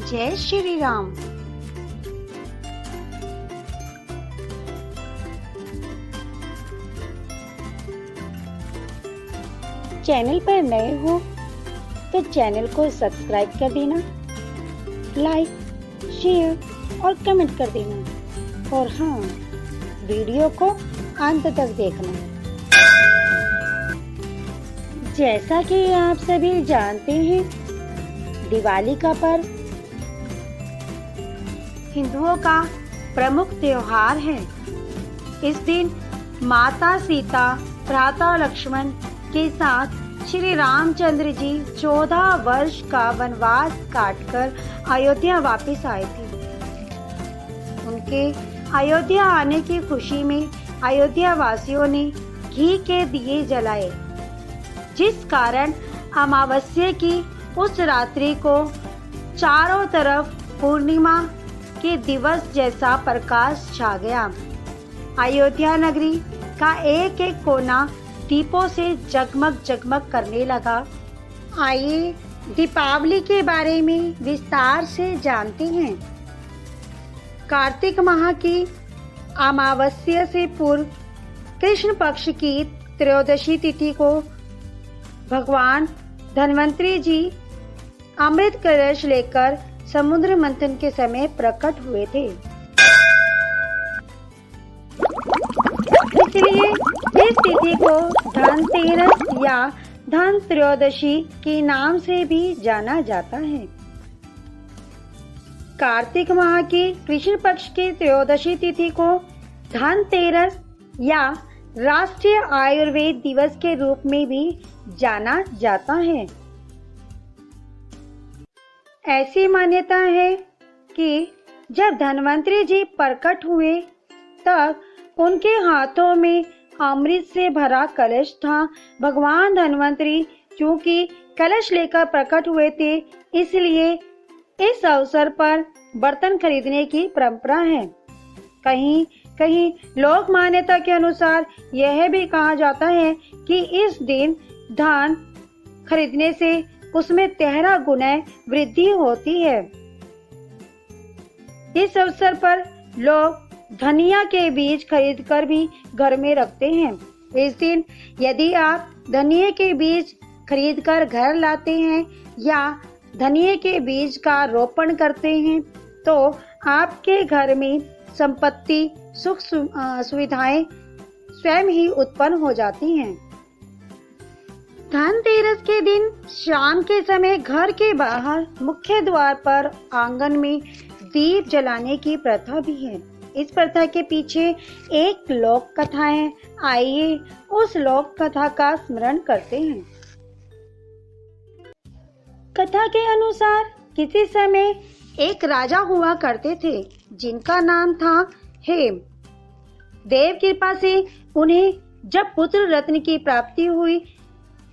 जय श्री राम। चैनल पर नए हो तो चैनल को सब्सक्राइब कर देना, लाइक, शेयर और कमेंट कर देना और हाँ, वीडियो को अंत तक देखना। जैसा कि आप सभी जानते हैं, दिवाली का पर्व हिंदुओं का प्रमुख त्योहार है। इस दिन माता सीता, भ्राता लक्ष्मण के साथ श्री रामचंद्र जी 14 वर्ष का वनवास काटकर अयोध्या वापस आए थे। उनके अयोध्या आने की खुशी में अयोध्या वासियों ने घी के दिए जलाए, जिस कारण अमावस्या की उस रात्रि को चारों तरफ पूर्णिमा के दिवस जैसा प्रकाश छा गया। अयोध्या नगरी का एक एक कोना दीपों से जगमग जगमग करने लगा। आइए दीपावली के बारे में विस्तार से जानते हैं। कार्तिक माह की अमावस्या से पूर्व कृष्ण पक्ष की त्रयोदशी तिथि को भगवान धन्वंतरी जी अमृत कलश लेकर समुद्र मंथन के समय प्रकट हुए थे। इसलिए इस तिथि को धनतेरस या धन त्रयोदशी के नाम से भी जाना जाता है। कार्तिक माह की कृष्ण पक्ष की त्रयोदशी तिथि को धनतेरस या राष्ट्रीय आयुर्वेद दिवस के रूप में भी जाना जाता है। ऐसी मान्यता है कि जब धन्वंतरी जी प्रकट हुए तब उनके हाथों में अमृत से भरा कलश था। भगवान धन्वंतरी चूंकि कलश लेकर प्रकट हुए थे, इसलिए इस अवसर पर बर्तन खरीदने की परंपरा है। कहीं कहीं लोक मान्यता के अनुसार यह भी कहा जाता है कि इस दिन धान खरीदने से उसमें 13 गुना वृद्धि होती है। इस अवसर पर लोग धनिया के बीज खरीदकर भी घर में रखते हैं। इस दिन यदि आप धनिया के बीज खरीदकर घर लाते हैं या धनिया के बीज का रोपण करते हैं तो आपके घर में संपत्ति, सुख सुविधाएं स्वयं ही उत्पन्न हो जाती हैं। धनतेरस के दिन शाम के समय घर के बाहर मुख्य द्वार पर आंगन में दीप जलाने की प्रथा भी है। इस प्रथा के पीछे एक लोक कथा है। आइए उस लोक कथा का स्मरण करते हैं। कथा के अनुसार किसी समय एक राजा हुआ करते थे जिनका नाम था हेम। देव कृपा से उन्हें जब पुत्र रत्न की प्राप्ति हुई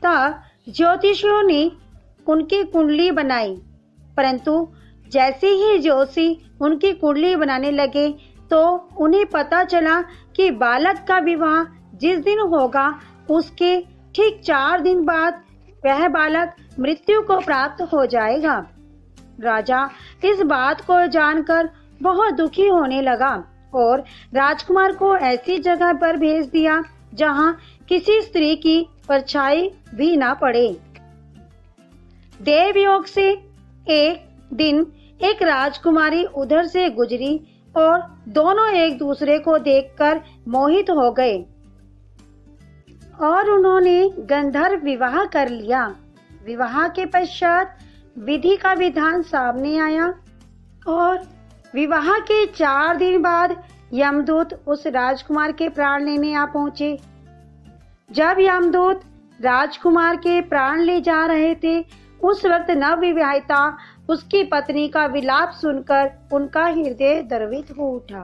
तब ज्योतिषियों ने उनकी कुंडली बनाई, परंतु जैसे ही ज्योतिषी उनकी कुंडली बनाने लगे तो उन्हें पता चला कि बालक का विवाह जिस दिन होगा उसके ठीक 4 दिन बाद वह बालक मृत्यु को प्राप्त हो जाएगा। राजा इस बात को जानकर बहुत दुखी होने लगा और राजकुमार को ऐसी जगह पर भेज दिया जहां किसी स्त्री की परछाई भी ना पड़े। देवयोग से एक दिन एक राजकुमारी उधर से गुजरी और दोनों एक दूसरे को देखकर मोहित हो गए और उन्होंने गंधर्व विवाह कर लिया। विवाह के पश्चात विधि का विधान सामने आया और विवाह के 4 दिन बाद यमदूत उस राजकुमार के प्राण लेने आ पहुंचे। जब यमदूत राजकुमार के प्राण ले जा रहे थे, उस वक्त नवविवाहिता उसकी पत्नी का विलाप सुनकर उनका हृदय द्रवित हो उठा,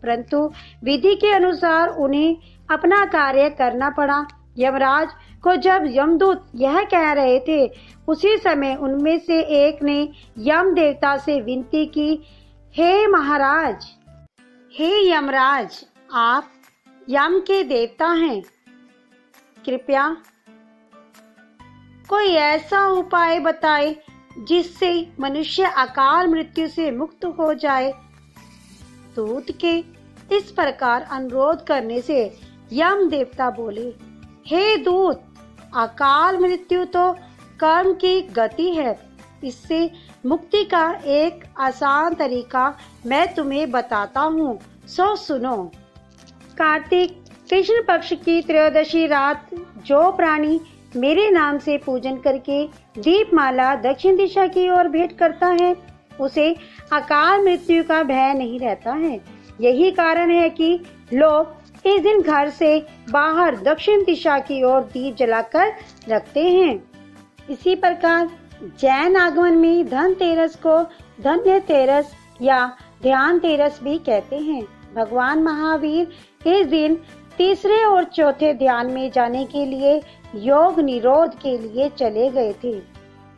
परंतु विधि के अनुसार उन्हें अपना कार्य करना पड़ा। यमराज को जब यमदूत यह कह रहे थे, उसी समय उनमें से एक ने यम देवता से विनती की, हे महाराज, हे यमराज, आप यम के देवता हैं, कृपया कोई ऐसा उपाय बताए जिससे मनुष्य अकाल मृत्यु से मुक्त हो जाए। दूत के इस प्रकार अनुरोध करने से यम देवता बोले, हे दूत, अकाल मृत्यु तो कर्म की गति है, इससे मुक्ति का एक आसान तरीका मैं तुम्हें बताता हूँ, सो सुनो। कार्तिक कृष्ण पक्ष की त्रयोदशी रात जो प्राणी मेरे नाम से पूजन करके दीपमाला दक्षिण दिशा की ओर भेंट करता है, उसे अकाल मृत्यु का भय नहीं रहता है। यही कारण है कि लोग इस दिन घर से बाहर दक्षिण दिशा की ओर दीप जलाकर रखते हैं। इसी प्रकार जैन आगमन में धनतेरस को धन्य तेरस या ध्यान तेरस भी कहते हैं। भगवान महावीर इस दिन तीसरे और चौथे ध्यान में जाने के लिए योग निरोध के लिए चले गए थे।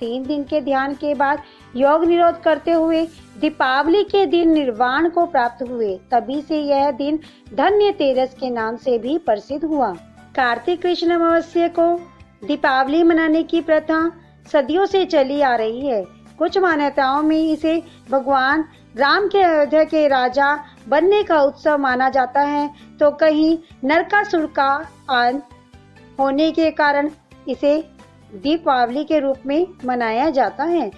3 दिन के ध्यान के बाद योग निरोध करते हुए दीपावली के दिन निर्वाण को प्राप्त हुए। तभी से यह दिन धन्य तेरस के नाम से भी प्रसिद्ध हुआ। कार्तिक कृष्ण अमावस्या को दीपावली मनाने की प्रथा सदियों से चली आ रही है। कुछ मान्यताओं में इसे भगवान राम के अयोध्या के राजा बनने का उत्सव माना जाता है, तो कहीं नरकासुर का अंत होने के कारण इसे दीपावली के रूप में मनाया जाता है।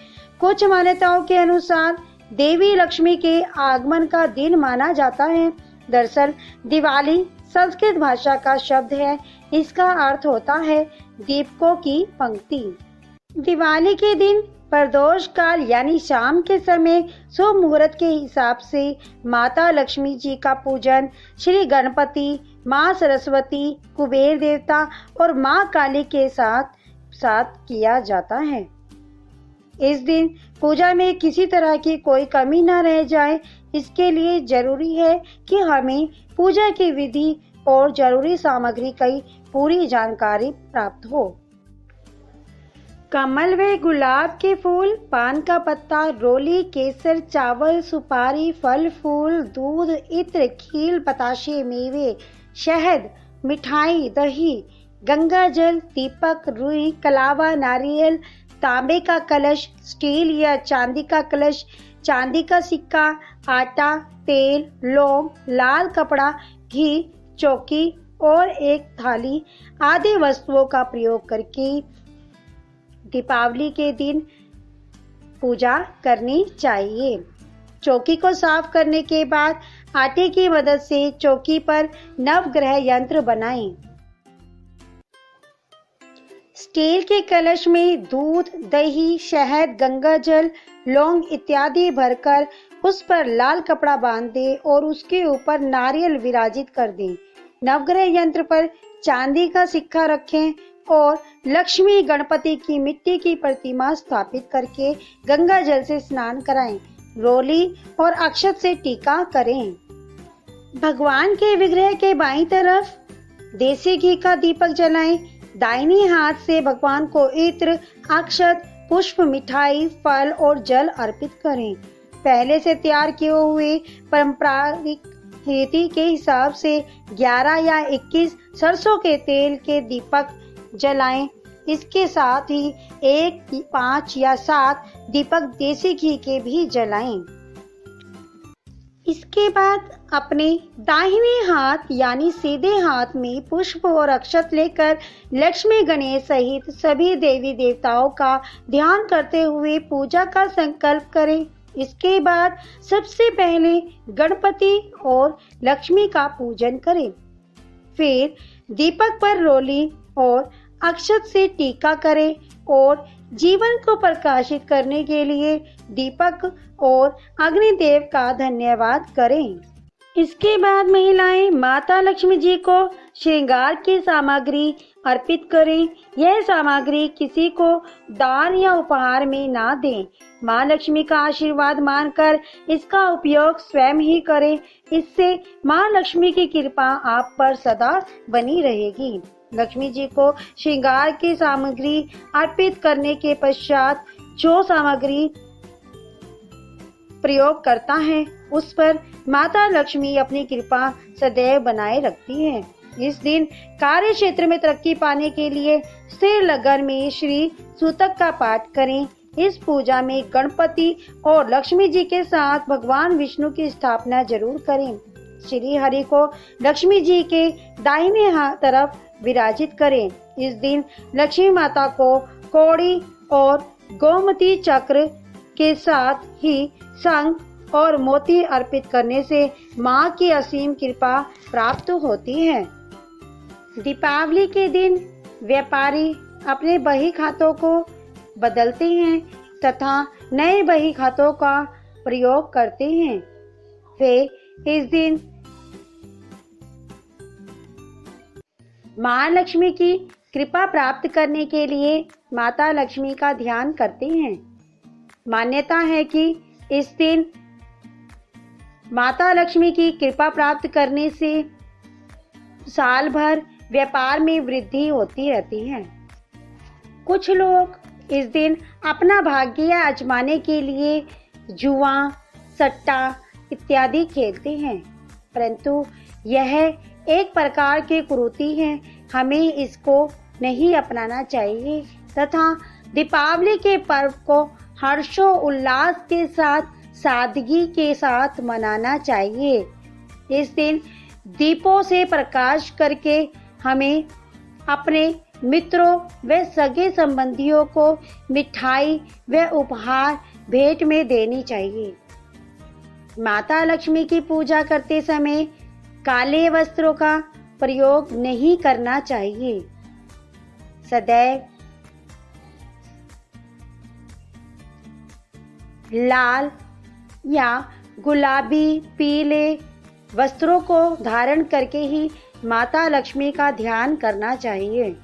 कुछ मान्यताओं के अनुसार देवी लक्ष्मी के आगमन का दिन माना जाता है। दरअसल दिवाली संस्कृत भाषा का शब्द है। इसका अर्थ होता है दीपकों की पंक्ति। दिवाली के दिन प्रदोष काल यानी शाम के समय शुभ मुहूर्त के हिसाब से माता लक्ष्मी जी का पूजन श्री गणपति, माँ सरस्वती, कुबेर देवता और माँ काली के साथ किया जाता है। इस दिन पूजा में किसी तरह की कोई कमी न रह जाए, इसके लिए जरूरी है कि हमें पूजा की विधि और जरूरी सामग्री की पूरी जानकारी प्राप्त हो। कमल व गुलाब के फूल, पान का पत्ता, रोली, केसर, चावल, सुपारी, फल फूल, दूध, इत्र, खील, बताशे, मेवे, शहद, मिठाई, दही, गंगा जल, दीपक, रुई, कलावा, नारियल, तांबे का कलश, स्टील या चांदी का कलश, चांदी का सिक्का, आटा, तेल, लौंग, लाल कपड़ा, घी, चौकी और एक थाली आदि वस्तुओं का प्रयोग करके दीपावली के दिन पूजा करनी चाहिए। चौकी को साफ करने के बाद आटे की मदद से चौकी पर नवग्रह यंत्र बनाएं। स्टील के कलश में दूध, दही, शहद, गंगा जल, लौंग इत्यादि भरकर उस पर लाल कपड़ा बांध दें और उसके ऊपर नारियल विराजित कर दें। नवग्रह यंत्र पर चांदी का सिक्का रखें और लक्ष्मी गणपति की मिट्टी की प्रतिमा स्थापित करके गंगा जल से स्नान कराएं। रोली और अक्षत से टीका करें। भगवान के विग्रह के बाईं तरफ देसी घी का दीपक जलाएं। दाहिने हाथ से भगवान को इत्र, अक्षत, पुष्प, मिठाई, फल और जल अर्पित करें। पहले से तैयार किए हुए पारंपरिक रीति के हिसाब से 11 या 21 सरसों के तेल के दीपक जलाएं। इसके साथ ही 1, 5 या 7 दीपक देसी घी के भी जलाएं। इसके बाद अपने दाहिने हाथ यानी सीधे हाथ में पुष्प और अक्षत लेकर लक्ष्मी, गणेश सहित सभी देवी देवताओं का ध्यान करते हुए पूजा का संकल्प करें। इसके बाद सबसे पहले गणपति और लक्ष्मी का पूजन करें। फिर दीपक पर रोली और अक्षत से टीका करें और जीवन को प्रकाशित करने के लिए दीपक और अग्निदेव का धन्यवाद करें। इसके बाद महिलाएं माता लक्ष्मी जी को श्रृंगार की सामग्री अर्पित करें। यह सामग्री किसी को दान या उपहार में ना दें। माँ लक्ष्मी का आशीर्वाद मानकर इसका उपयोग स्वयं ही करें। इससे माँ लक्ष्मी की कृपा आप पर सदा बनी रहेगी। लक्ष्मी जी को श्रृंगार की सामग्री अर्पित करने के पश्चात जो सामग्री प्रयोग करता है उस पर माता लक्ष्मी अपनी कृपा सदैव बनाए रखती है। इस दिन कार्य क्षेत्र में तरक्की पाने के लिए स्थिर लगन में श्री सूतक का पाठ करें। इस पूजा में गणपति और लक्ष्मी जी के साथ भगवान विष्णु की स्थापना जरूर करें। श्री हरि को लक्ष्मी जी के दाहिने तरफ विराजित करें। इस दिन लक्ष्मी माता को कौड़ी और गोमती चक्र के साथ ही शंख और मोती अर्पित करने से माँ की असीम कृपा प्राप्त होती है। दीपावली के दिन व्यापारी अपने बही खातों को बदलते हैं तथा नए बही खातों का प्रयोग करते हैं। वे इस दिन माँ लक्ष्मी की कृपा प्राप्त करने के लिए माता लक्ष्मी का ध्यान करते हैं। मान्यता है कि इस दिन माता लक्ष्मी की कृपा प्राप्त करने से साल भर व्यापार में वृद्धि होती रहती है। कुछ लोग इस दिन अपना भाग्य आजमाने के लिए जुआ, सट्टा इत्यादि खेलते हैं, परंतु यह एक प्रकार की कुरीति है। हमें इसको नहीं अपनाना चाहिए तथा दीपावली के पर्व को हर्षो उल्लास के साथ सादगी के साथ मनाना चाहिए। इस दिन दीपों से प्रकाश करके हमें अपने मित्रों व सगे संबंधियों को मिठाई व उपहार भेंट में देनी चाहिए। माता लक्ष्मी की पूजा करते समय काले वस्त्रों का प्रयोग नहीं करना चाहिए। सदैव लाल या गुलाबी, पीले वस्त्रों को धारण करके ही माता लक्ष्मी का ध्यान करना चाहिए।